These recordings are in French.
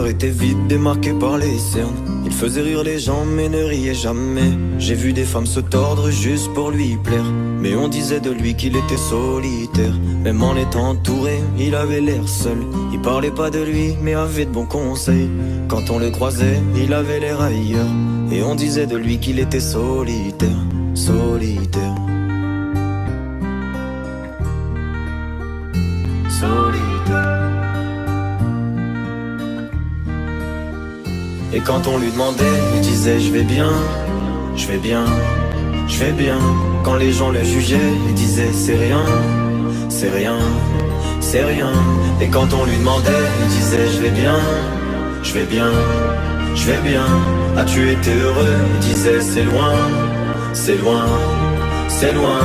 regard était vide, démarqué par les cernes. Il faisait rire les gens mais ne riait jamais. J'ai vu des femmes se tordre juste pour lui plaire, mais on disait de lui qu'il était solitaire. Même en étant entouré, il avait l'air seul. Il parlait pas de lui mais avait de bons conseils. Quand on le croisait, il avait l'air ailleurs, et on disait de lui qu'il était solitaire. Solitaire. Solitaire. Et quand on lui demandait, il disait je vais bien, je vais bien, je vais bien. Quand les gens le jugeaient, il disait c'est rien, c'est rien, c'est rien. Et quand on lui demandait, il disait je vais bien, je vais bien, je vais bien. As-tu été heureux? Il disait c'est loin, c'est loin, c'est loin.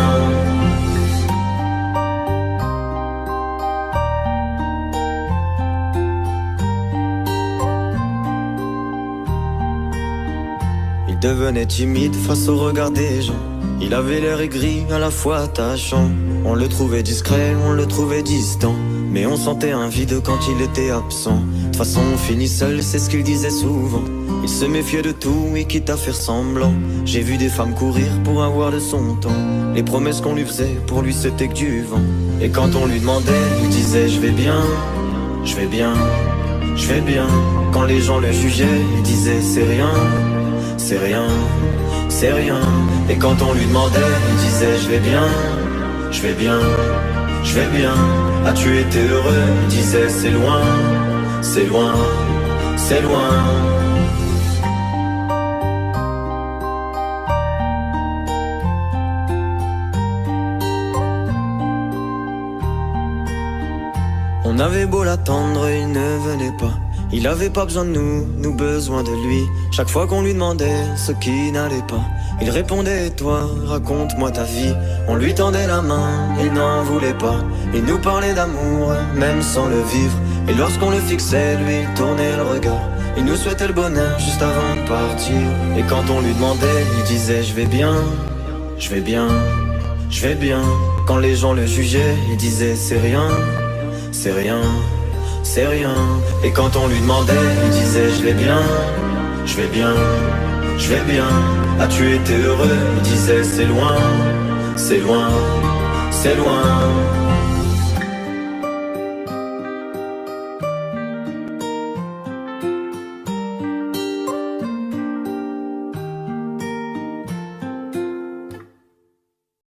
Il devenait timide face au regard des gens. Il avait l'air aigri, à la fois attachant. On le trouvait discret, on le trouvait distant, mais on sentait un vide quand il était absent. De toute façon on finit seul, c'est ce qu'il disait souvent. Il se méfiait de tout et quitte à faire semblant. J'ai vu des femmes courir pour avoir de son temps. Les promesses qu'on lui faisait, pour lui c'était que du vent. Et quand on lui demandait, il disait je vais bien, je vais bien, je vais bien. Quand les gens le jugeaient, il disait c'est rien, c'est rien, c'est rien. Et quand on lui demandait, il disait je vais bien, je vais bien, je vais bien. As-tu été heureux? Il disait c'est loin, c'est loin, c'est loin. On avait beau l'attendre, il ne venait pas. Il avait pas besoin de nous besoin de lui. Chaque fois qu'on lui demandait ce qui n'allait pas, il répondait toi, raconte-moi ta vie. On lui tendait la main, il n'en voulait pas. Il nous parlait d'amour, même sans le vivre. Et lorsqu'on le fixait, lui il tournait le regard. Il nous souhaitait le bonheur juste avant de partir. Et quand on lui demandait, il disait je vais bien, je vais bien, je vais bien. Quand les gens le jugeaient, il disait c'est rien, c'est rien, c'est rien. Et quand on lui demandait, il disait je vais bien, je vais bien, je vais bien. As-tu été heureux? Il disait c'est loin, c'est loin, c'est loin.